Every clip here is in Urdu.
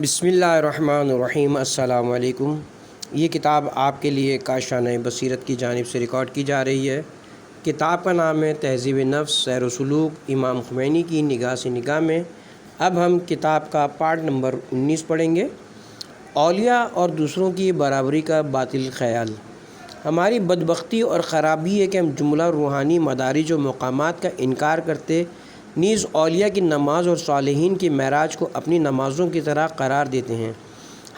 بسم اللہ الرحمن الرحیم۔ السلام علیکم۔ یہ کتاب آپ کے لیے کاشانہ بصیرت کی جانب سے ریکارڈ کی جا رہی ہے۔ کتاب کا نام ہے تہذیب نفس، سیر و سلوک، امام خمینی کی نگاہ سے نگاہ میں۔ اب ہم کتاب کا پارٹ نمبر 19 پڑھیں گے، اولیاء اور دوسروں کی برابری کا باطل خیال۔ ہماری بدبختی اور خرابی ہے کہ ہم جملہ روحانی مدارج و مقامات کا انکار کرتے نیز اولیاء کی نماز اور صالحین کی معراج کو اپنی نمازوں کی طرح قرار دیتے ہیں۔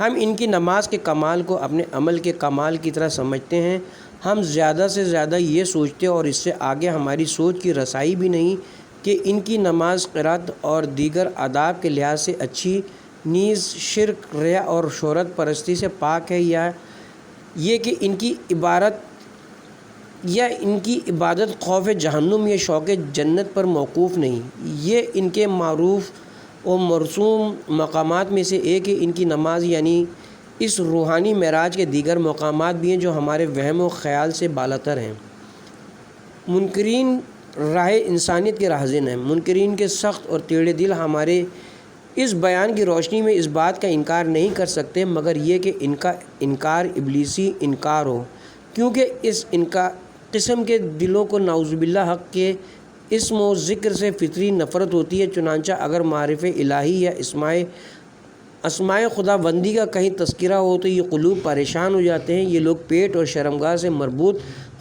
ہم ان کی نماز کے کمال کو اپنے عمل کے کمال کی طرح سمجھتے ہیں۔ ہم زیادہ سے زیادہ یہ سوچتے اور اس سے آگے ہماری سوچ کی رسائی بھی نہیں کہ ان کی نماز قرات اور دیگر آداب کے لحاظ سے اچھی نیز شرک، ریا اور شہرت پرستی سے پاک ہے، یا یہ کہ ان کی عبادت خوف جہنم یا شوق جنت پر موقوف نہیں۔ یہ ان کے معروف و مرسوم مقامات میں سے ایک ہے۔ ان کی نماز یعنی اس روحانی معراج کے دیگر مقامات بھی ہیں جو ہمارے وہم و خیال سے بالاتر ہیں۔ منکرین راہ انسانیت کے راہزن ہیں۔ منکرین کے سخت اور ٹیڑھے دل ہمارے اس بیان کی روشنی میں اس بات کا انکار نہیں کر سکتے مگر یہ کہ ان کا انکار ابلیسی انکار ہو، کیونکہ اس قسم کے دلوں کو نعوذ باللہ حق کے اسم و ذکر سے فطری نفرت ہوتی ہے۔ چنانچہ اگر معرف الہی یا اسماء خدا بندی کا کہیں تذکرہ ہو تو یہ قلوب پریشان ہو جاتے ہیں۔ یہ لوگ پیٹ اور شرمگاہ سے مربوط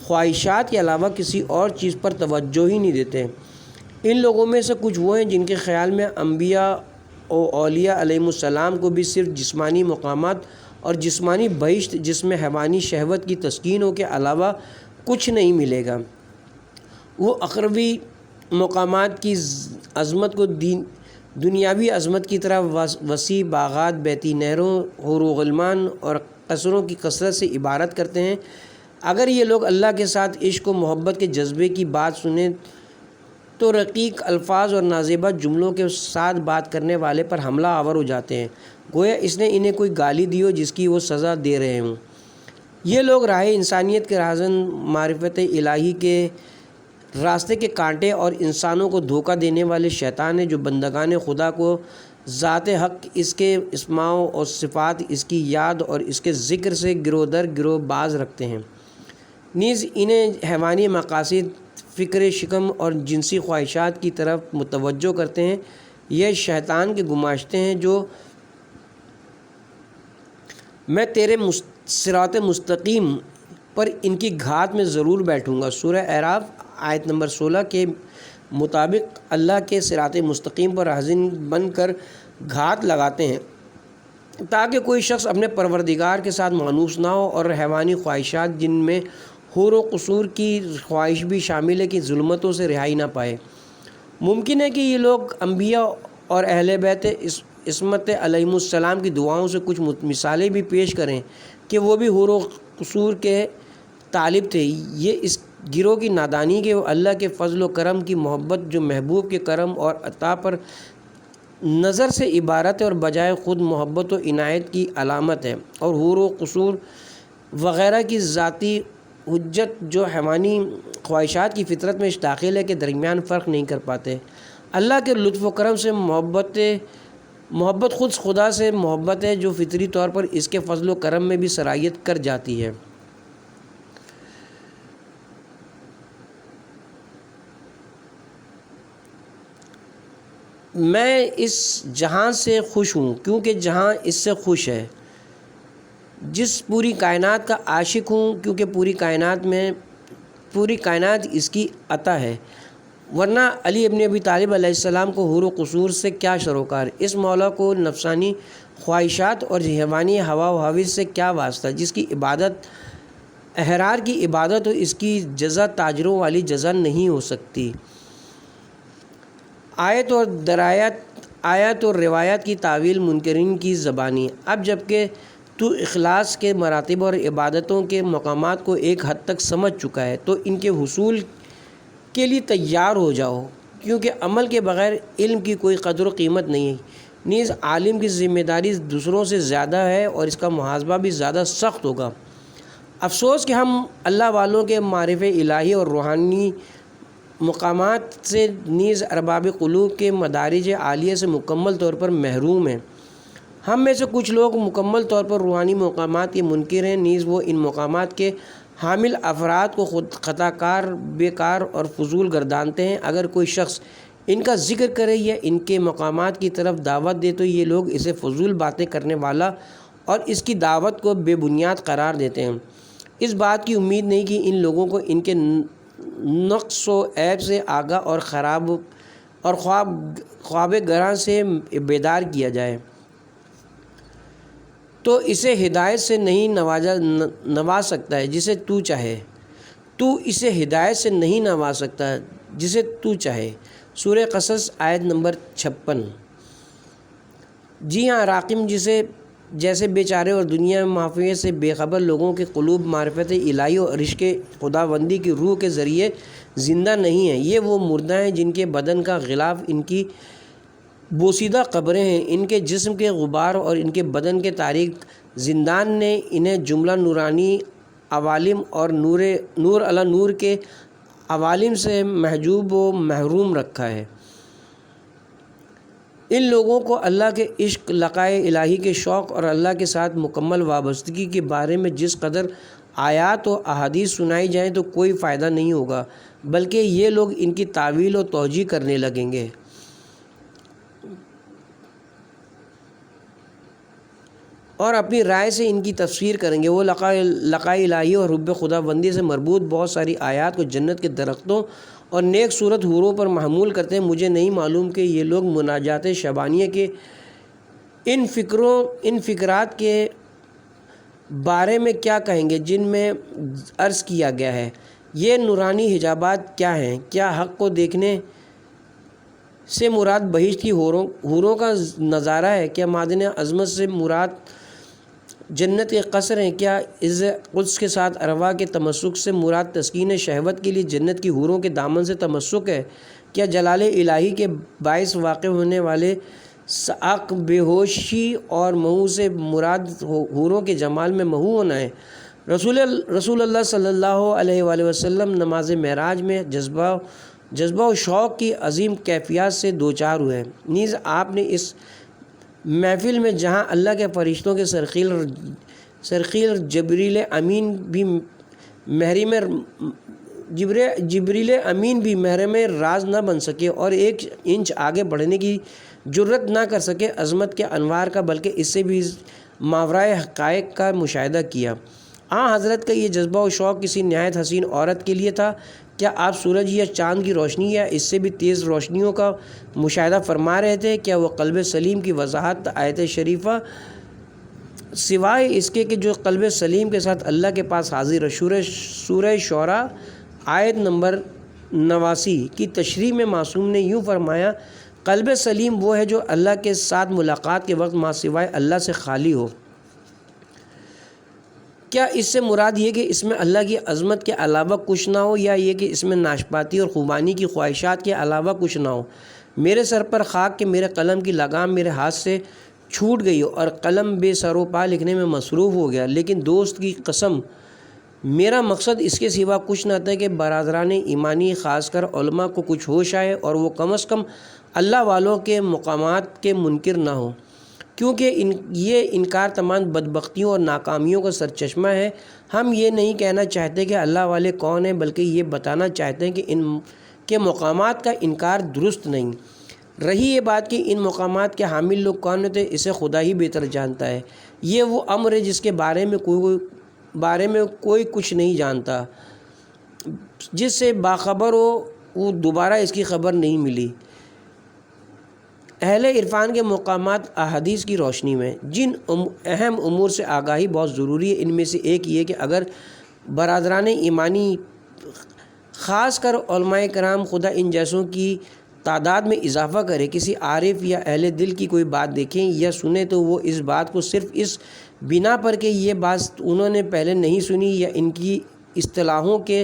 خواہشات کے علاوہ کسی اور چیز پر توجہ ہی نہیں دیتے۔ ان لوگوں میں سے کچھ وہ ہیں جن کے خیال میں انبیاء و اولیاء علیہ السلام کو بھی صرف جسمانی مقامات اور جسمانی بہشت جس میں حیوانی شہوت کی تسکین ہو کے علاوہ کچھ نہیں ملے گا۔ وہ اخروی مقامات کی عظمت کو دنیاوی عظمت کی طرح وسیع باغات، بیتی نہروں، حور و غلمان اور قصروں کی کثرت سے عبارت کرتے ہیں۔ اگر یہ لوگ اللہ کے ساتھ عشق و محبت کے جذبے کی بات سنیں تو رقیق الفاظ اور نازیبا جملوں کے ساتھ بات کرنے والے پر حملہ آور ہو جاتے ہیں، گویا اس نے انہیں کوئی گالی دی ہو جس کی وہ سزا دے رہے ہوں۔ یہ لوگ راہ انسانیت کے راہزن، معرفت الہی کے راستے کے کانٹے اور انسانوں کو دھوکہ دینے والے شیطان ہیں جو بندگان خدا کو ذات حق، اس کے اسماء اور صفات، اس کی یاد اور اس کے ذکر سے گروہ در گروہ باز رکھتے ہیں، نیز انہیں حیوانی مقاصد، فکر شکم اور جنسی خواہشات کی طرف متوجہ کرتے ہیں۔ یہ شیطان کے گماشتے ہیں جو میں تیرے صراط مستقیم پر ان کی گھات میں ضرور بیٹھوں گا۔ سورہ اعراف آیت نمبر 16 کے مطابق اللہ کے صراط مستقیم پر راہزن بن کر گھات لگاتے ہیں تاکہ کوئی شخص اپنے پروردگار کے ساتھ مانوس نہ ہو، اور حیوانی خواہشات جن میں حور و قصور کی خواہش بھی شامل ہے کی ظلمتوں سے رہائی نہ پائے۔ ممکن ہے کہ یہ لوگ انبیاء اور اہل بیت عصمت علیہم السلام کی دعاؤں سے کچھ مثالیں بھی پیش کریں کہ وہ بھی حور و قصور کے طالب تھے۔ یہ اس گروہ کی نادانی کہ وہ اللہ کے فضل و کرم کی محبت جو محبوب کے کرم اور عطا پر نظر سے عبارت ہے اور بجائے خود محبت و عنایت کی علامت ہے، اور حور و قصور وغیرہ کی ذاتی حجت جو حیوانی خواہشات کی فطرت میں داخل ہے کے درمیان فرق نہیں کر پاتے۔ اللہ کے لطف و کرم سے محبت خود خدا سے محبت ہے جو فطری طور پر اس کے فضل و کرم میں بھی سرایت کر جاتی ہے۔ میں اس جہاں سے خوش ہوں کیونکہ جہاں اس سے خوش ہے، جس پوری کائنات کا عاشق ہوں کیونکہ پوری کائنات اس کی عطا ہے، ورنہ علی ابن ابی طالب علیہ السلام کو حور و قصور سے کیا شروکار، اس مولا کو نفسانی خواہشات اور حیوانی ہوا و ہوس سے کیا واسطہ، جس کی عبادت احرار کی عبادت ہو، اس کی جزا تاجروں والی جزا نہیں ہو سکتی۔ آیت اور روایات کی تعویل منکرین کی زبانی۔ اب جبکہ تو اخلاص کے مراتب اور عبادتوں کے مقامات کو ایک حد تک سمجھ چکا ہے تو ان کے حصول کے لیے تیار ہو جاؤ، کیونکہ عمل کے بغیر علم کی کوئی قدر و قیمت نہیں ہے، نیز عالم کی ذمہ داری دوسروں سے زیادہ ہے اور اس کا محاسبہ بھی زیادہ سخت ہوگا۔ افسوس کہ ہم اللہ والوں کے معرف الہی اور روحانی مقامات سے نیز ارباب قلوب کے مدارج عالیہ سے مکمل طور پر محروم ہیں۔ ہم میں سے کچھ لوگ مکمل طور پر روحانی مقامات کے منکر ہیں، نیز وہ ان مقامات کے حامل افراد کو خود خطا کار، بیکار اور فضول گردانتے ہیں۔ اگر کوئی شخص ان کا ذکر کرے یا ان کے مقامات کی طرف دعوت دے تو یہ لوگ اسے فضول باتیں کرنے والا اور اس کی دعوت کو بے بنیاد قرار دیتے ہیں۔ اس بات کی امید نہیں کہ ان لوگوں کو ان کے نقص و عیب سے آگاہ اور خواب گراں سے بیدار کیا جائے تو اسے ہدایت سے نہیں نواز سکتا ہے جسے تو چاہے۔ تو اسے ہدایت سے نہیں نواز سکتا جسے تو چاہے۔ سورہ قصص آیت نمبر 56۔ جی ہاں، راقم جیسے بیچارے اور دنیا میں معافیت سے بے خبر لوگوں کے قلوب معرفت الہی اور عشق خداوندی کی روح کے ذریعے زندہ نہیں ہیں۔ یہ وہ مردہ ہیں جن کے بدن کا غلاف ان کی بوسیدہ قبریں ہیں۔ ان کے جسم کے غبار اور ان کے بدن کے تاریک زندان نے انہیں جملہ نورانی عوالم اور نور علی نور کے عوالم سے محجوب و محروم رکھا ہے۔ ان لوگوں کو اللہ کے عشق، لقائے الہی کے شوق اور اللہ کے ساتھ مکمل وابستگی کے بارے میں جس قدر آیات و احادیث سنائی جائیں تو کوئی فائدہ نہیں ہوگا، بلکہ یہ لوگ ان کی تعویل و توجیہ کرنے لگیں گے اور اپنی رائے سے ان کی تفسیر کریں گے۔ وہ لقائے الہی اور حب خداوندی سے مربوط بہت ساری آیات کو جنت کے درختوں اور نیک صورت حوروں پر محمول کرتے ہیں۔ مجھے نہیں معلوم کہ یہ لوگ مناجات شبانیہ کے ان فقرات کے بارے میں کیا کہیں گے جن میں عرض کیا گیا ہے۔ یہ نورانی حجابات کیا ہیں؟ کیا حق کو دیکھنے سے مراد بہشت کی حوروں کا نظارہ ہے؟ کیا معدن عظمت سے مراد جنت کے قصر ہیں؟ کیا عز قدس کے ساتھ ارواح کے تمسک سے مراد تسکین شہوت کے لیے جنت کی حوروں کے دامن سے تمسک ہے؟ کیا جلال الہی کے باعث واقع ہونے والے صعق، بے ہوشی اور محو سے مراد حوروں کے جمال میں محو ہونا ہے؟ رسول اللہ صلی اللہ علیہ وآلہ وسلم نماز معراج میں جذبہ و شوق کی عظیم کیفیات سے دوچار ہوئے۔ نیز آپ نے اس محفل میں جہاں اللہ کے فرشتوں کے سرخیل جبریل امین بھی محرم راز نہ بن سکے اور ایک انچ آگے بڑھنے کی جرت نہ کر سکے عظمت کے انوار کا، بلکہ اس سے بھی ماورائے حقائق کا مشاہدہ کیا۔ حضرت کا یہ جذبہ و شوق کسی نہایت حسین عورت کے لیے تھا۔ کیا آپ سورج یا چاند کی روشنی یا اس سے بھی تیز روشنیوں کا مشاہدہ فرما رہے تھے؟ کیا وہ قلب سلیم کی وضاحت آیت شریفہ سوائے اس کے کہ جو قلب سلیم کے ساتھ اللہ کے پاس حاضر ہے؟ سورہ شعراء آیت نمبر 89 کی تشریح میں معصوم نے یوں فرمایا، قلب سلیم وہ ہے جو اللہ کے ساتھ ملاقات کے وقت ما سوائے اللہ سے خالی ہو۔ کیا اس سے مراد یہ کہ اس میں اللہ کی عظمت کے علاوہ کچھ نہ ہو، یا یہ کہ اس میں ناشپاتی اور خوبانی کی خواہشات کے علاوہ کچھ نہ ہو؟ میرے سر پر خاک کہ میرے قلم کی لگام میرے ہاتھ سے چھوٹ گئی اور قلم بے سر و پا لکھنے میں مصروف ہو گیا، لیکن دوست کی قسم میرا مقصد اس کے سوا کچھ نہ تھا کہ برادران ایمانی خاص کر علماء کو کچھ ہوش آئے اور وہ کم از کم اللہ والوں کے مقامات کے منکر نہ ہوں، کیونکہ یہ انکار تمام بدبختیوں اور ناکامیوں کا سرچشمہ ہے۔ ہم یہ نہیں کہنا چاہتے کہ اللہ والے کون ہیں، بلکہ یہ بتانا چاہتے ہیں کہ ان کے مقامات کا انکار درست نہیں۔ رہی یہ بات کہ ان مقامات کے حامل لوگ کون ہوتے، اسے خدا ہی بہتر جانتا ہے۔ یہ وہ امر ہے جس کے بارے میں کوئی کچھ نہیں جانتا، جس سے باخبر ہو وہ دوبارہ اس کی خبر نہیں ملی۔ اہل عرفان کے مقامات احادیث کی روشنی میں جن اہم امور سے آگاہی بہت ضروری ہے، ان میں سے ایک یہ کہ اگر برادران ایمانی خاص کر علماء کرام خدا ان جیسوں کی تعداد میں اضافہ کرے، کسی عارف یا اہل دل کی کوئی بات دیکھیں یا سنیں تو وہ اس بات کو صرف اس بنا پر کہ یہ بات انہوں نے پہلے نہیں سنی یا ان کی اصطلاحوں کے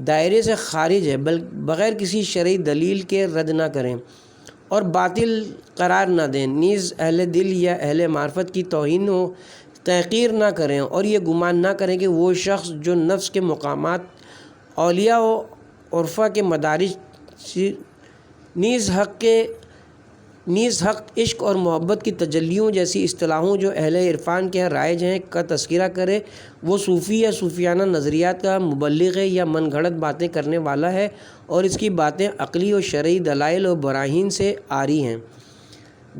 دائرے سے خارج ہے، بغیر کسی شرعی دلیل کے رد نہ کریں اور باطل قرار نہ دیں، نیز اہل دل یا اہل معرفت کی توہین و تحقیر نہ کریں اور یہ گمان نہ کریں کہ وہ شخص جو نفس کے مقامات، اولیاء و عرفا کے مدارج نیز حق کے نیز حق، عشق اور محبت کی تجلیوں جیسی اصطلاحوں جو اہل عرفان کے یہاں رائج ہیں کا تذکرہ کرے، وہ صوفی یا صوفیانہ نظریات کا مبلغ ہے یا من گھڑت باتیں کرنے والا ہے اور اس کی باتیں عقلی اور شرعی دلائل اور براہین سے آری ہیں۔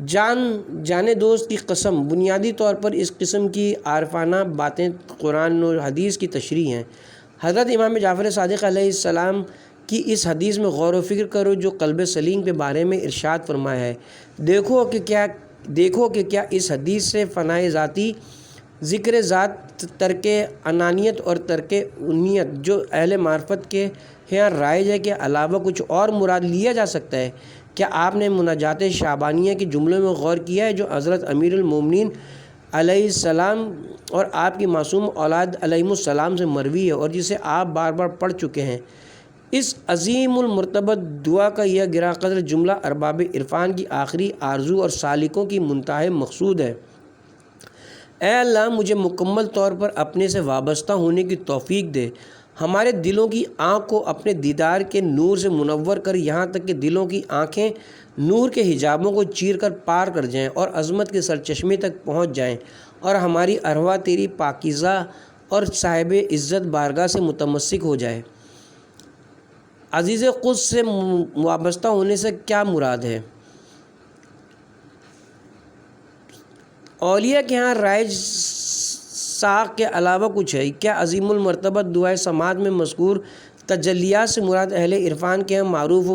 جان دوست کی قسم، بنیادی طور پر اس قسم کی عارفانہ باتیں قرآن و حدیث کی تشریح ہیں۔ حضرت امام جعفر صادق علیہ السلام کی اس حدیث میں غور و فکر کرو جو قلب سلیم کے بارے میں ارشاد فرمایا ہے، دیکھو کہ کیا اس حدیث سے فنائے ذاتی، ذکر ذات، ترک انانیت اور ترک انیت جو اہل معرفت کے یہاں رائج ہے کے علاوہ کچھ اور مراد لیا جا سکتا ہے؟ کیا آپ نے مناجات شعبانیہ کے جملوں میں غور کیا ہے جو حضرت امیر المومنین علیہ السلام اور آپ کی معصوم اولاد علیہم السلام سے مروی ہے اور جسے آپ بار بار پڑھ چکے ہیں؟ اس عظیم المرتبت دعا کا یہ گراں قدر جملہ ارباب عرفان کی آخری آرزو اور سالکوں کی منتہی مقصود ہے۔ اے اللہ، مجھے مکمل طور پر اپنے سے وابستہ ہونے کی توفیق دے، ہمارے دلوں کی آنکھ کو اپنے دیدار کے نور سے منور کر یہاں تک کہ دلوں کی آنکھیں نور کے حجابوں کو چیر کر پار کر جائیں اور عظمت کے سرچشمے تک پہنچ جائیں اور ہماری ارواح تیری پاکیزہ اور صاحب عزت بارگاہ سے متمسک ہو جائے۔ عزیز قدس سے وابستہ ہونے سے کیا مراد ہے؟ اولیاء کے ہاں رائج ساق کے علاوہ کچھ ہے؟ کیا عظیم المرتبت دعائے سماعت میں مذکور تجلیات سے مراد اہل عرفان کے ہاں معروف و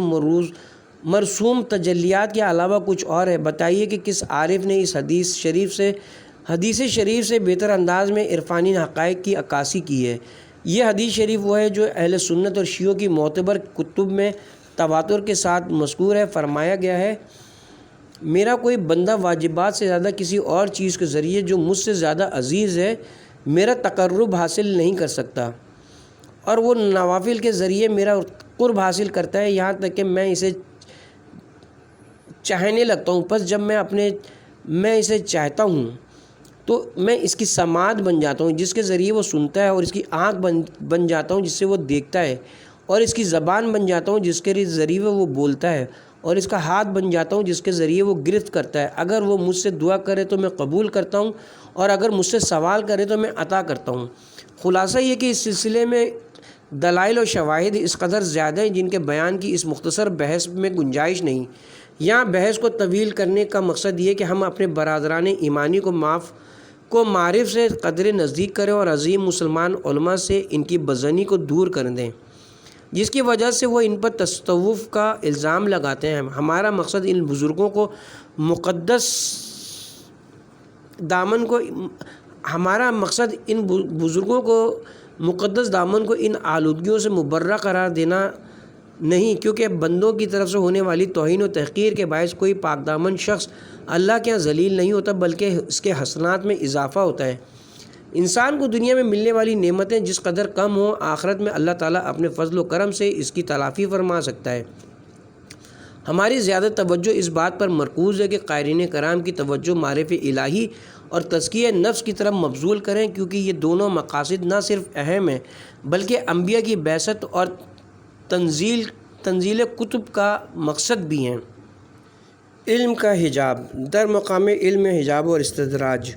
مرسوم تجلیات کے علاوہ کچھ اور ہے؟ بتائیے کہ کس عارف نے اس حدیث شریف سے بہتر انداز میں عرفانی حقائق کی عکاسی کی ہے۔ یہ حدیث شریف وہ ہے جو اہل سنت اور شیعوں کی معتبر کتب میں تواتر کے ساتھ مذکور ہے۔ فرمایا گیا ہے، میرا کوئی بندہ واجبات سے زیادہ کسی اور چیز کے ذریعے جو مجھ سے زیادہ عزیز ہے میرا تقرب حاصل نہیں کر سکتا، اور وہ نوافل کے ذریعے میرا قرب حاصل کرتا ہے یہاں تک کہ میں اسے چاہنے لگتا ہوں۔ پس جب میں اسے چاہتا ہوں تو میں اس کی سماعت بن جاتا ہوں جس کے ذریعے وہ سنتا ہے، اور اس کی آنکھ بن جاتا ہوں جس سے وہ دیکھتا ہے، اور اس کی زبان بن جاتا ہوں جس کے ذریعے وہ بولتا ہے، اور اس کا ہاتھ بن جاتا ہوں جس کے ذریعے وہ گرفت کرتا ہے۔ اگر وہ مجھ سے دعا کرے تو میں قبول کرتا ہوں، اور اگر مجھ سے سوال کرے تو میں عطا کرتا ہوں۔ خلاصہ یہ کہ اس سلسلے میں دلائل و شواہد اس قدر زیادہ ہیں جن کے بیان کی اس مختصر بحث میں گنجائش نہیں۔ یہاں بحث کو طویل کرنے کا مقصد یہ کہ ہم اپنے برادران ایمانی کو معرف سے قدر نزدیک کریں اور عظیم مسلمان علماء سے ان کی بدظنی کو دور کر دیں جس کی وجہ سے وہ ان پر تصوف کا الزام لگاتے ہیں۔ ہمارا مقصد ان بزرگوں کو مقدس دامن کو ان آلودگیوں سے مبرہ قرار دینا نہیں، کیونکہ بندوں کی طرف سے ہونے والی توہین و تحقیر کے باعث کوئی پاک دامن شخص اللہ کے یہاں ذلیل نہیں ہوتا بلکہ اس کے حسنات میں اضافہ ہوتا ہے۔ انسان کو دنیا میں ملنے والی نعمتیں جس قدر کم ہوں، آخرت میں اللہ تعالیٰ اپنے فضل و کرم سے اس کی تلافی فرما سکتا ہے۔ ہماری زیادہ توجہ اس بات پر مرکوز ہے کہ قائرین کرام کی توجہ معرفت الہی اور تزکیہ نفس کی طرف مبذول کریں، کیونکہ یہ دونوں مقاصد نہ صرف اہم ہیں بلکہ انبیاء کی بعثت اور تنزیل کتب کا مقصد بھی ہیں۔ علم کا حجاب، در مقام علم حجاب اور استدراج۔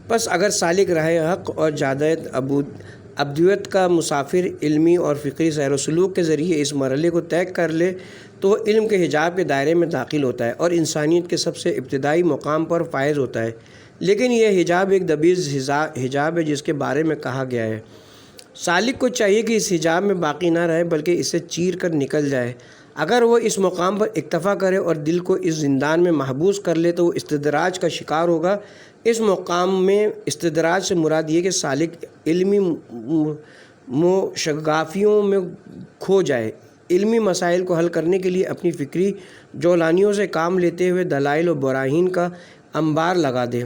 پس اگر سالک راہ حق اور جادت ابدیت کا مسافر علمی اور فکری سیر و سلوک کے ذریعے اس مرحلے کو طے کر لے تو وہ علم کے حجاب کے دائرے میں داخل ہوتا ہے اور انسانیت کے سب سے ابتدائی مقام پر فائز ہوتا ہے۔ لیکن یہ حجاب ایک دبیز حجاب ہے جس کے بارے میں کہا گیا ہے، سالک کو چاہیے کہ اس حجاب میں باقی نہ رہے بلکہ اسے چیر کر نکل جائے۔ اگر وہ اس مقام پر اکتفا کرے اور دل کو اس زندان میں محبوس کر لے تو وہ استدراج کا شکار ہوگا۔ اس مقام میں استدراج سے مراد یہ کہ سالک علمی موشگافیوں میں کھو جائے، علمی مسائل کو حل کرنے کے لیے اپنی فکری جولانیوں سے کام لیتے ہوئے دلائل و براہین کا انبار لگا دے،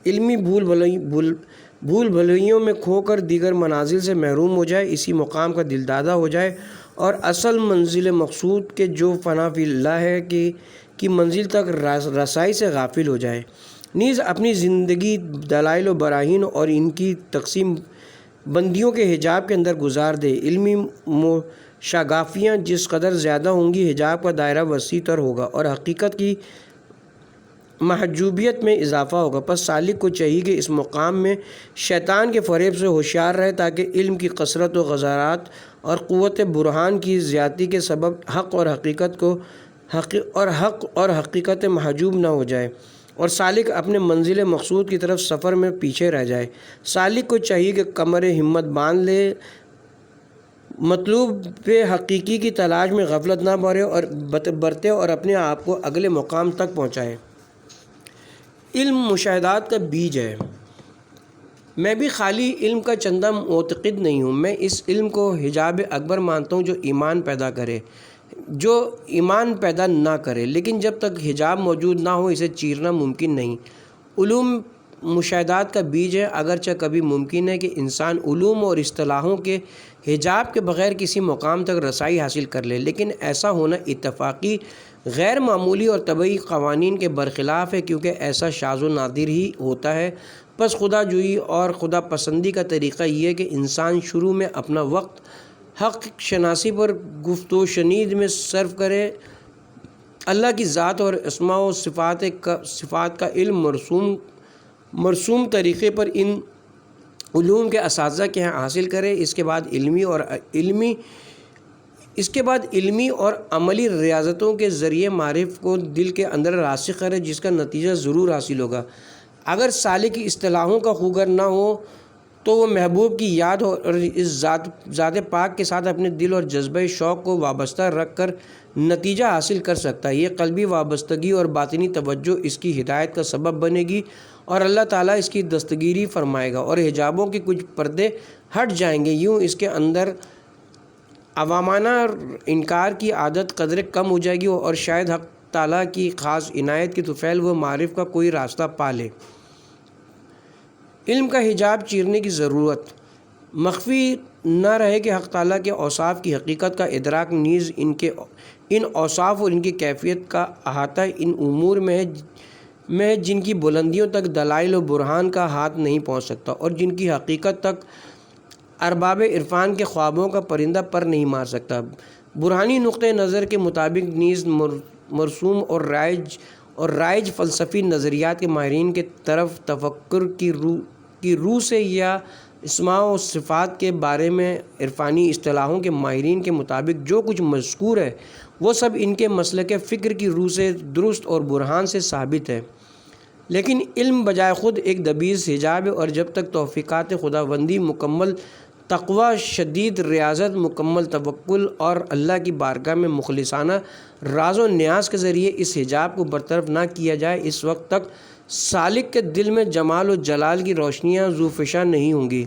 علمی بھول بھلائیوں میں کھو کر دیگر منازل سے محروم ہو جائے، اسی مقام کا دلدادہ ہو جائے اور اصل منزل مقصود کے جو فنا فی اللہ ہے کی منزل تک رسائی سے غافل ہو جائے، نیز اپنی زندگی دلائل و براہین اور ان کی تقسیم بندیوں کے حجاب کے اندر گزار دے۔ علمی موشگافیاں جس قدر زیادہ ہوں گی حجاب کا دائرہ وسیع تر ہوگا اور حقیقت کی محجوبیت میں اضافہ ہوگا۔ پس سالک کو چاہیے کہ اس مقام میں شیطان کے فریب سے ہوشیار رہے تاکہ علم کی کثرت و غزارات اور قوت برہان کی زیادتی کے سبب حق اور حقیقت محجوب نہ ہو جائے اور سالک اپنے منزل مقصود کی طرف سفر میں پیچھے رہ جائے۔ سالک کو چاہیے کہ کمر ہمت باندھ لے، مطلوب پہ حقیقی کی تلاش میں غفلت نہ برتے اور اپنے آپ کو اگلے مقام تک پہنچائے۔ علم مشاہدات کا بیج ہے۔ میں بھی خالی علم کا چندہ معتقد نہیں ہوں، میں اس علم کو حجاب اکبر مانتا ہوں جو ایمان پیدا نہ کرے، لیکن جب تک حجاب موجود نہ ہو اسے چیرنا ممکن نہیں۔ علوم مشاہدات کا بیج ہے، اگرچہ کبھی ممکن ہے کہ انسان علوم اور اصطلاحوں کے حجاب کے بغیر کسی مقام تک رسائی حاصل کر لے، لیکن ایسا ہونا اتفاقی، غیر معمولی اور طبعی قوانین کے برخلاف ہے، کیونکہ ایسا شاذ و نادر ہی ہوتا ہے۔ پس خدا جوئی اور خدا پسندی کا طریقہ یہ ہے کہ انسان شروع میں اپنا وقت حق شناسی پر گفت و شنید میں صرف کرے، اللہ کی ذات اور اسماء و صفات کا علم مرسوم طریقے پر ان علوم کے اساتذہ کے ہاں حاصل کرے، اس کے بعد علمی اور عملی ریاضتوں کے ذریعے معرف کو دل کے اندر راسخ کرے، جس کا نتیجہ ضرور حاصل ہوگا۔ اگر سالک کی اصطلاحوں کا خوگر نہ ہو تو وہ محبوب کی یاد اور اس ذات پاک کے ساتھ اپنے دل اور جذبہ شوق کو وابستہ رکھ کر نتیجہ حاصل کر سکتا ہے۔ یہ قلبی وابستگی اور باطنی توجہ اس کی ہدایت کا سبب بنے گی اور اللہ تعالیٰ اس کی دستگیری فرمائے گا اور حجابوں کے کچھ پردے ہٹ جائیں گے۔ یوں اس کے اندر عوامانہ انکار کی عادت قدرے کم ہو جائے گی اور شاید حق تعالیٰ کی خاص عنایت کی طفیل وہ معرف کا کوئی راستہ پا لے۔ علم کا حجاب چیرنے کی ضرورت۔ مخفی نہ رہے کہ حق تعالیٰ کے اوصاف کی حقیقت کا ادراک نیز ان اوصاف اور ان کی کیفیت کا احاطہ ان امور میں ہے جن کی بلندیوں تک دلائل و برہان کا ہاتھ نہیں پہنچ سکتا اور جن کی حقیقت تک ارباب عرفان کے خوابوں کا پرندہ پر نہیں مار سکتا۔ برہانی نقطۂ نظر کے مطابق نیز مرسوم اور رائج فلسفی نظریات کے ماہرین کے طرف تفکر کی روح سے یا اسماء و صفات کے بارے میں عرفانی اصطلاحوں کے ماہرین کے مطابق جو کچھ مذکور ہے وہ سب ان کے مسلک فکر کی روح سے درست اور برہان سے ثابت ہے، لیکن علم بجائے خود ایک دبیز حجاب ہے اور جب تک توفیقات خداوندی، مکمل تقوی، شدید ریاضت، مکمل توکل اور اللہ کی بارگاہ میں مخلصانہ راز و نیاز کے ذریعے اس حجاب کو برطرف نہ کیا جائے، اس وقت تک سالک کے دل میں جمال و جلال کی روشنیاں ذوفشاں نہیں ہوں گی۔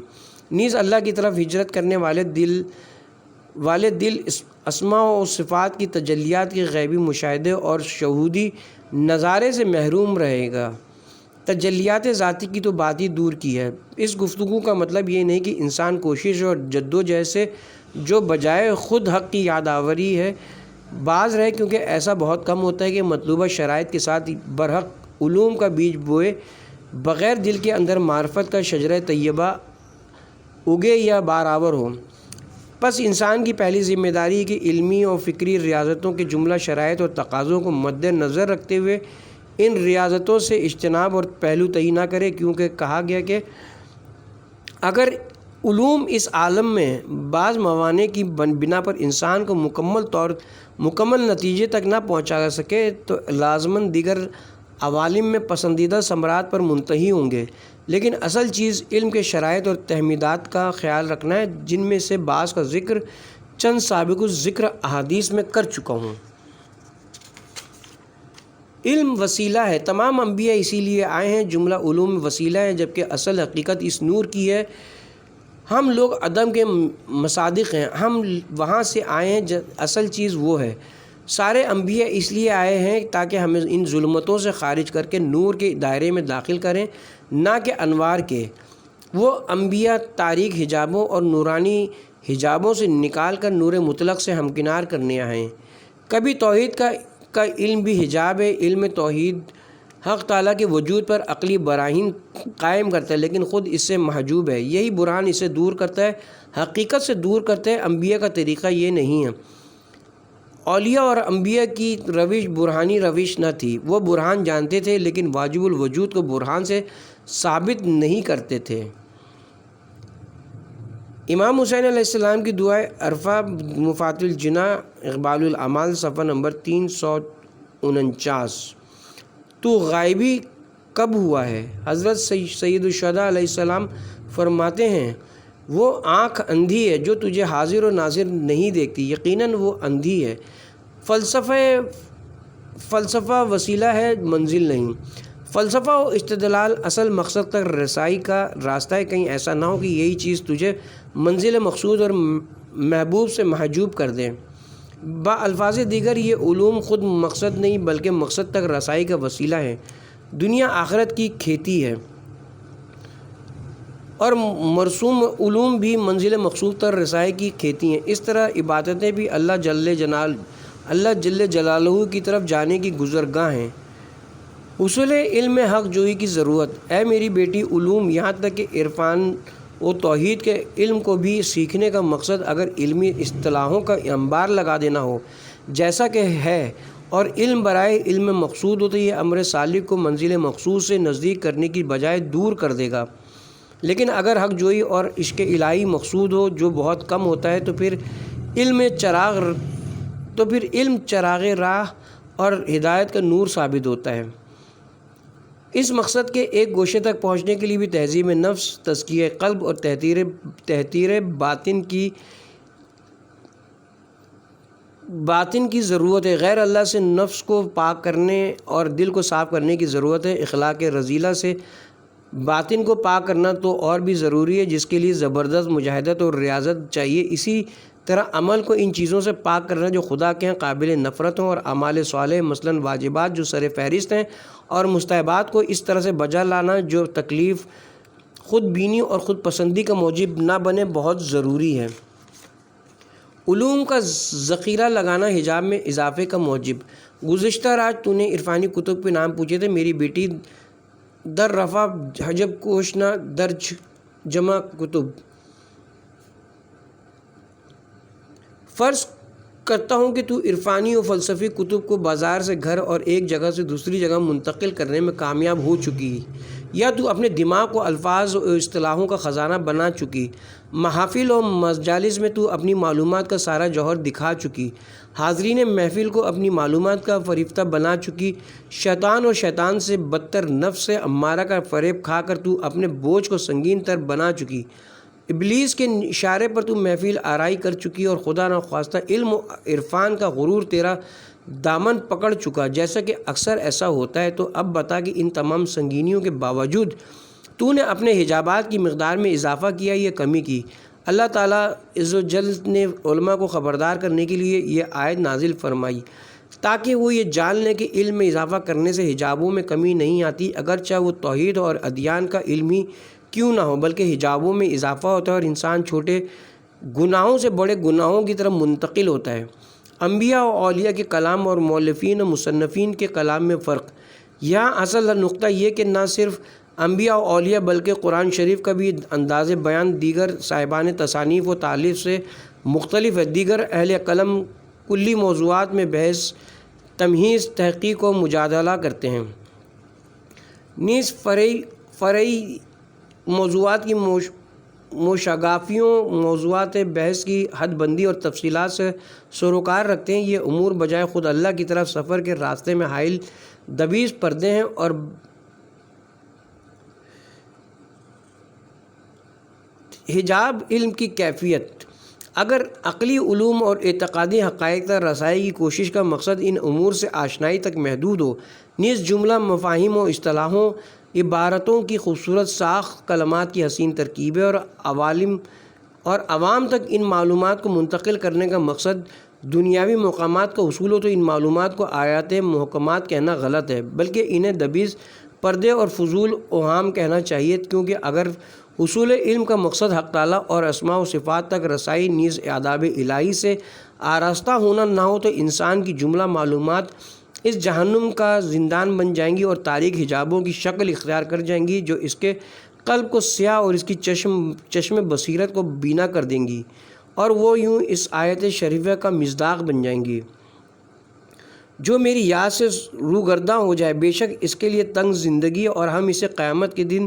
نیز اللہ کی طرف ہجرت کرنے والے دل اسماء و صفات کی تجلیات کے غیبی مشاہدے اور شہودی نظارے سے محروم رہے گا۔ تجلیات ذاتی کی تو بات ہی دور کی ہے۔ اس گفتگو کا مطلب یہ نہیں کہ انسان کوشش اور جدوجہد سے جو بجائے خود حق کی یاد آوری ہے باز رہے، کیونکہ ایسا بہت کم ہوتا ہے کہ مطلوبہ شرائط کے ساتھ برحق علوم کا بیج بوئے بغیر دل کے اندر معرفت کا شجرہ طیبہ اگے یا بارآور ہو۔ پس انسان کی پہلی ذمہ داری ہے کہ علمی اور فکری ریاضتوں کے جملہ شرائط اور تقاضوں کو مد نظر رکھتے ہوئے ان ریاضتوں سے اجتناب اور پہلو تہی نہ کرے، کیونکہ کہا گیا کہ اگر علوم اس عالم میں بعض موانع کی بنا پر انسان کو مکمل نتیجے تک نہ پہنچا سکے تو لازماً دیگر عوالم میں پسندیدہ ثمرات پر منتہی ہوں گے، لیکن اصل چیز علم کے شرائط اور تحمیدات کا خیال رکھنا ہے، جن میں سے بعض کا ذکر چند سابق الذکر احادیث میں کر چکا ہوں۔ علم وسیلہ ہے، تمام انبیاء اسی لیے آئے ہیں، جملہ علوم وسیلہ ہے، جبکہ اصل حقیقت اس نور کی ہے۔ ہم لوگ عدم کے مصادق ہیں، ہم وہاں سے آئے ہیں، اصل چیز وہ ہے۔ سارے انبیاء اس لیے آئے ہیں تاکہ ہمیں ان ظلمتوں سے خارج کر کے نور کے دائرے میں داخل کریں، نہ کہ انوار کے۔ وہ انبیاء تاریک حجابوں اور نورانی حجابوں سے نکال کر نور مطلق سے ہمکنار کرنے آئے ہیں۔ کبھی توحید کا علم بھی حجاب ہے۔ علم توحید حق تعالیٰ کے وجود پر عقلی براہین قائم کرتا ہے، لیکن خود اس سے محجوب ہے۔ یہی برہان اسے دور کرتا ہے، حقیقت سے دور کرتا ہے۔ انبیاء کا طریقہ یہ نہیں ہے اولیاء اور انبیاء کی روش برہانی روش نہ تھی، وہ برہان جانتے تھے لیکن واجب الوجود کو برہان سے ثابت نہیں کرتے تھے۔ امام حسین علیہ السلام کی دعائے عرفہ مفات الجناح اقبال الاعمال صفحہ نمبر 349۔ تو غائبی کب ہوا ہے؟ حضرت سید الشہداء علیہ السلام فرماتے ہیں وہ آنکھ اندھی ہے جو تجھے حاضر و ناظر نہیں دیکھتی، یقیناً وہ اندھی ہے۔ فلسفہ وسیلہ ہے، منزل نہیں۔ فلسفہ و استدلال اصل مقصد تک رسائی کا راستہ ہے، کہیں ایسا نہ ہو کہ یہی چیز تجھے منزل مقصود اور محبوب سے محجوب کر دے۔ الفاظ دیگر یہ علوم خود مقصد نہیں بلکہ مقصد تک رسائی کا وسیلہ ہے۔ دنیا آخرت کی کھیتی ہے اور مرسوم علوم بھی منزل مقصود تک رسائی کی کھیتی ہیں۔ اس طرح عبادتیں بھی اللہ جل جلالہ کی طرف جانے کی گزرگاہ ہیں۔ حصول علم حق جوئی کی ضرورت۔ اے میری بیٹی، علوم یہاں تک کہ عرفان و توحید کے علم کو بھی سیکھنے کا مقصد اگر علمی اصطلاحوں کا انبار لگا دینا ہو جیسا کہ ہے، اور علم برائے علم مقصود ہو، تو یہ امر سالک کو منزل مقصود سے نزدیک کرنے کی بجائے دور کر دے گا۔ لیکن اگر حق جوئی اور عشق الہی مقصود ہو جو بہت کم ہوتا ہے، تو پھر علم چراغ راہ اور ہدایت کا نور ثابت ہوتا ہے۔ اس مقصد کے ایک گوشے تک پہنچنے کے لیے بھی تہذیب نفس، تزکیہ قلب اور تحریر باطن کی ضرورت ہے۔ غیر اللہ سے نفس کو پاک کرنے اور دل کو صاف کرنے کی ضرورت ہے۔ اخلاق رذیلہ سے باطن کو پاک کرنا تو اور بھی ضروری ہے، جس کے لیے زبردست مجاہدت اور ریاضت چاہیے۔ اسی طرح عمل کو ان چیزوں سے پاک کرنا جو خدا کے ہیں قابل نفرت ہوں، اور اعمال صالح مثلاً واجبات جو سر فہرست ہیں، اور مستحبات کو اس طرح سے بجا لانا جو تکلیف، خود بینی اور خود پسندی کا موجب نہ بنے، بہت ضروری ہے۔ علوم کا ذخیرہ لگانا حجاب میں اضافے کا موجب۔ گزشتہ رات تو نے عرفانی کتب پہ نام پوچھے تھے، میری بیٹی، در رفع حجب کوشنا درج جمع کتب۔ فرض کرتا ہوں کہ تو عرفانی و فلسفی کتب کو بازار سے گھر اور ایک جگہ سے دوسری جگہ منتقل کرنے میں کامیاب ہو چکی، یا تو اپنے دماغ کو الفاظ و اصطلاحوں کا خزانہ بنا چکی، محافل و مجالس میں تو اپنی معلومات کا سارا جوہر دکھا چکی، حاضرین محفل کو اپنی معلومات کا فریفتہ بنا چکی، شیطان اور شیطان سے بدتر نفس امارہ کا فریب کھا کر تو اپنے بوجھ کو سنگین تر بنا چکی، ابلیس کے اشارے پر تو محفل آرائی کر چکی، اور خدا نخواستہ علم و عرفان کا غرور تیرا دامن پکڑ چکا۔ جیسا کہ اکثر ایسا ہوتا ہے، تو اب بتا کہ ان تمام سنگینیوں کے باوجود تو نے اپنے حجابات کی مقدار میں اضافہ کیا یا کمی کی؟ اللہ تعالیٰ عز و جل نے علماء کو خبردار کرنے کے لیے یہ آیت نازل فرمائی تاکہ وہ یہ جان لیں کہ علم میں اضافہ کرنے سے حجابوں میں کمی نہیں آتی، اگرچہ وہ توحید اور ادیان کا علم ہی کیوں نہ ہو، بلکہ حجابوں میں اضافہ ہوتا ہے اور انسان چھوٹے گناہوں سے بڑے گناہوں کی طرف منتقل ہوتا ہے۔ انبیاء و اولیاء کے کلام اور مؤلفین و مصنفین کے کلام میں فرق۔ یہاں اصل نقطہ یہ کہ نہ صرف انبیاء و اولیاء بلکہ قرآن شریف کا بھی انداز بیان دیگر صاحبان تصانیف و تالیف سے مختلف ہے۔ دیگر اہل قلم کلی موضوعات میں بحث، تمہیز، تحقیق و مجادلہ کرتے ہیں، نیز فرعی موضوعات کی موشگافیوں، موضوعات بحث کی حد بندی اور تفصیلات سے سروکار رکھتے ہیں۔ یہ امور بجائے خود اللہ کی طرف سفر کے راستے میں حائل دبیز پردے ہیں اور حجاب علم کی کیفیت۔ اگر عقلی علوم اور اعتقادی حقائق تک رسائی کی کوشش کا مقصد ان امور سے آشنائی تک محدود ہو، نیز جملہ مفاہیم و اصطلاحوں، عبارتوں کی خوبصورت ساخت، کلمات کی حسین ترکیبیں اور عوام تک ان معلومات کو منتقل کرنے کا مقصد دنیاوی مقامات کا حصول ہو، تو ان معلومات کو آیات محکمات کہنا غلط ہے، بلکہ انہیں دبیز پردے اور فضول اوہام کہنا چاہیے، کیونکہ اگر حصول علم کا مقصد حق تعالیٰ اور اسماء و صفات تک رسائی نیز آداب الہی سے آراستہ ہونا نہ ہو، تو انسان کی جملہ معلومات اس جہنم کا زندان بن جائیں گی اور تاریک حجابوں کی شکل اختیار کر جائیں گی، جو اس کے قلب کو سیاہ اور اس کی چشم بصیرت کو بینا کر دیں گی، اور وہ یوں اس آیت شریفہ کا مصداق بن جائیں گی۔ جو میری یاد سے روگرداں ہو جائے بے شک اس کے لیے تنگ زندگی اور ہم اسے قیامت کے دن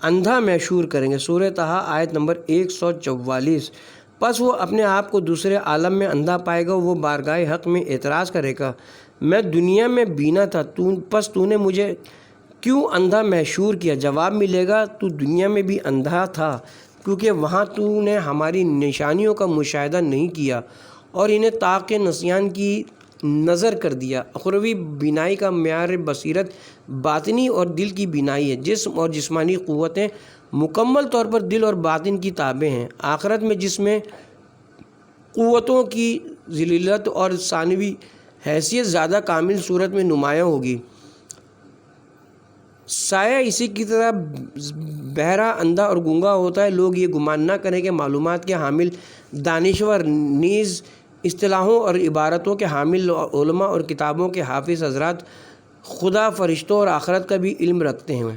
اندھا محشور کریں گے۔ سورہ طٰہٰ آیت نمبر 144۔ پس وہ اپنے آپ کو دوسرے عالم میں اندھا پائے گا، وہ بارگاہ حق میں اعتراض کرے گا، میں دنیا میں بینا تھا، پس تو نے مجھے کیوں اندھا محشور کیا؟ جواب ملے گا تو دنیا میں بھی اندھا تھا، کیونکہ وہاں تو نے ہماری نشانیوں کا مشاہدہ نہیں کیا اور انہیں طاق نسیان کی نظر کر دیا۔ اخروی بینائی کا معیار بصیرت باطنی اور دل کی بینائی ہے۔ جسم اور جسمانی قوتیں مکمل طور پر دل اور باطن کی تابع ہیں۔ آخرت میں جس میں قوتوں کی ذلیلت اور ثانوی حیثیت زیادہ کامل صورت میں نمایاں ہوگی، سایہ اسی کی طرح بہرا، اندھا اور گونگا ہوتا ہے۔ لوگ یہ گمان نہ کریں کہ معلومات کے حامل دانشور نیز اصطلاحوں اور عبارتوں کے حامل علماء اور کتابوں کے حافظ حضرات خدا، فرشتوں اور آخرت کا بھی علم رکھتے ہیں۔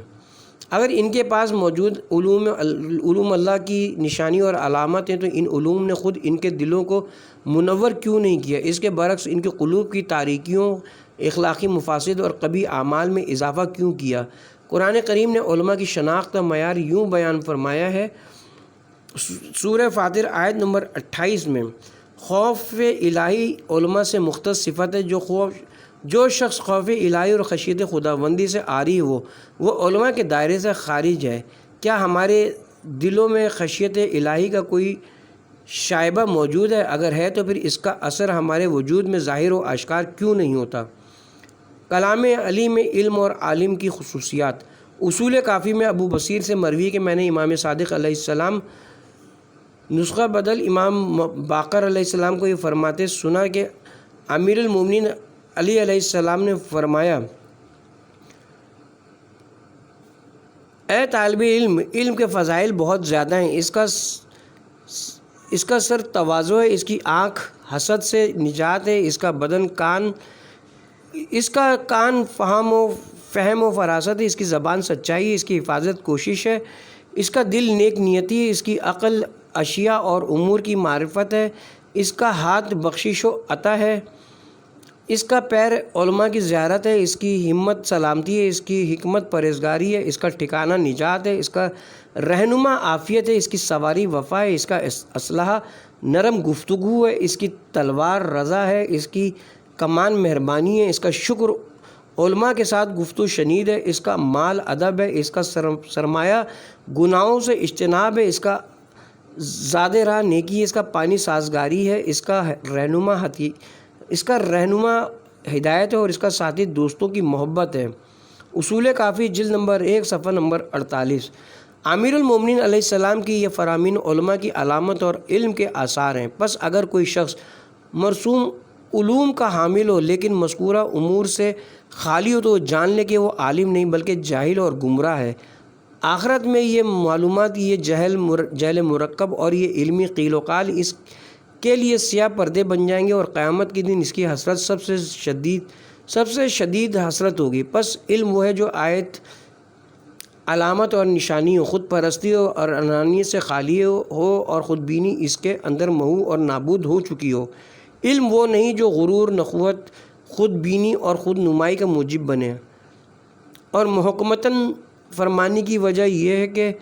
اگر ان کے پاس موجود علوم اللہ کی نشانی اور علامت ہیں تو ان علوم نے خود ان کے دلوں کو منور کیوں نہیں کیا؟ اس کے برعکس ان کے قلوب کی تاریکیوں، اخلاقی مفاسد اور قبیح اعمال میں اضافہ کیوں کیا؟ قرآن کریم نے علماء کی شناخت کا معیار یوں بیان فرمایا ہے۔ سورہ فاطر آیت نمبر 28 میں خوف الہی علماء سے مختص صفت ہے۔ جو شخص خوف الہی اور خشیت خداوندی سے عاری ہو وہ علماء کے دائرے سے خارج ہے۔ کیا ہمارے دلوں میں خشیت الہی کا کوئی شائبہ موجود ہے؟ اگر ہے تو پھر اس کا اثر ہمارے وجود میں ظاہر و آشکار کیوں نہیں ہوتا؟ کلام علی میں علم اور عالم کی خصوصیات۔ اصول کافی میں ابو بصیر سے مروی کہ میں نے امام صادق علیہ السلام نسخہ بدل امام باقر علیہ السلام کو یہ فرماتے سنا کہ امیر المومنین علی علیہ السلام نے فرمایا، اے طالب علم، علم کے فضائل بہت زیادہ ہیں، اس کا سر تواضع ہے، اس کی آنکھ حسد سے نجات ہے، اس کا بدن اس کا کان فہم و فراست ہے، اس کی زبان سچائی ہے، اس کی حفاظت کوشش ہے، اس کا دل نیک نیتی ہے، اس کی عقل اشیاء اور امور کی معرفت ہے، اس کا ہاتھ بخشش و عطا ہے، اس کا پیر علماء کی زیارت ہے، اس کی ہمت سلامتی ہے، اس کی حکمت پرہیزگاری ہے، اس کا ٹھکانہ نجات ہے، اس کا رہنما عافیت ہے، اس کی سواری وفا ہے، اس کا اسلحہ نرم گفتگو ہے، اس کی تلوار رضا ہے، اس کی کمان مہربانی ہے، اس کا شکر علماء کے ساتھ گفتگو شنید ہے، اس کا مال ادب ہے، اس کا سرمایہ گناہوں سے اجتناب ہے، اس کا زاد راہ نیکی ہے، اس کا پانی سازگاری ہے، اس کا رہنما ہدایت ہے اور اس کا ساتھی دوستوں کی محبت ہے۔ اصول کافی جلد نمبر 1 صفحہ نمبر 48۔ امیر المومنین علیہ السلام کی یہ فرامین علماء کی علامت اور علم کے آثار ہیں۔ پس اگر کوئی شخص مرسوم علوم کا حامل ہو لیکن مذکورہ امور سے خالی ہو تو وہ جان لے کہ وہ عالم نہیں بلکہ جاہل اور گمراہ ہے۔ آخرت میں یہ معلومات، یہ جہل مرکب اور یہ علمی قیل و قال اس کے لیے سیاہ پردے بن جائیں گے اور قیامت کے دن اس کی حسرت سب سے شدید حسرت ہوگی۔ پس علم وہ ہے جو آیت، علامت اور نشانی ہو، خود پرستی ہو اور انانیت سے خالی ہو اور خود بینی اس کے اندر محو اور نابود ہو چکی ہو۔ علم وہ نہیں جو غرور، نخوت، خود بینی اور خود نمائی کا موجب بنے۔ اور محکمتاً فرمانے کی وجہ یہ ہے کہ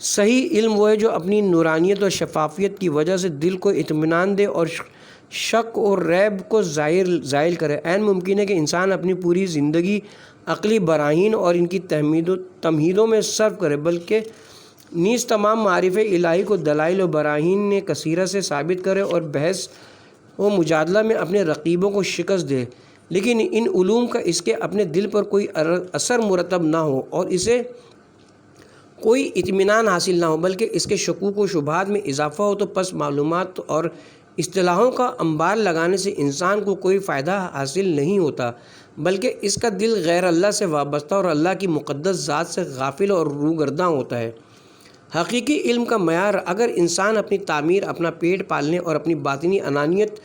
صحیح علم وہ ہے جو اپنی نورانیت اور شفافیت کی وجہ سے دل کو اطمینان دے اور شک اور ریب کو زائل کرے۔ عین ممکن ہے کہ انسان اپنی پوری زندگی عقلی براہین اور ان کی تمہیدوں میں صرف کرے، بلکہ نیز تمام معارف الہی کو دلائل و براہین نے کثیرہ سے ثابت کرے اور بحث و مجادلہ میں اپنے رقیبوں کو شکست دے، لیکن ان علوم کا اس کے اپنے دل پر کوئی اثر مرتب نہ ہو اور اسے کوئی اطمینان حاصل نہ ہو، بلکہ اس کے شکوک و شبہات میں اضافہ ہو، تو پس معلومات اور اصطلاحوں کا انبار لگانے سے انسان کو کوئی فائدہ حاصل نہیں ہوتا، بلکہ اس کا دل غیر اللہ سے وابستہ اور اللہ کی مقدس ذات سے غافل اور روگرداں ہوتا ہے۔ حقیقی علم کا معیار، اگر انسان اپنی تعمیر، اپنا پیٹ پالنے اور اپنی باطنی انانیت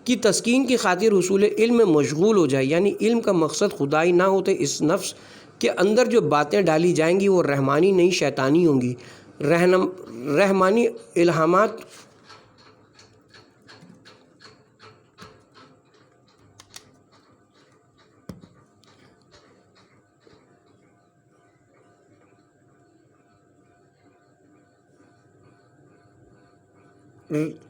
کی تسکین کی خاطر حصول علم میں مشغول ہو جائے، یعنی علم کا مقصد خدائی نہ ہوتے، اس نفس کے اندر جو باتیں ڈالی جائیں گی وہ رحمانی نہیں شیطانی ہوں گی۔ رحمانی الہامات ر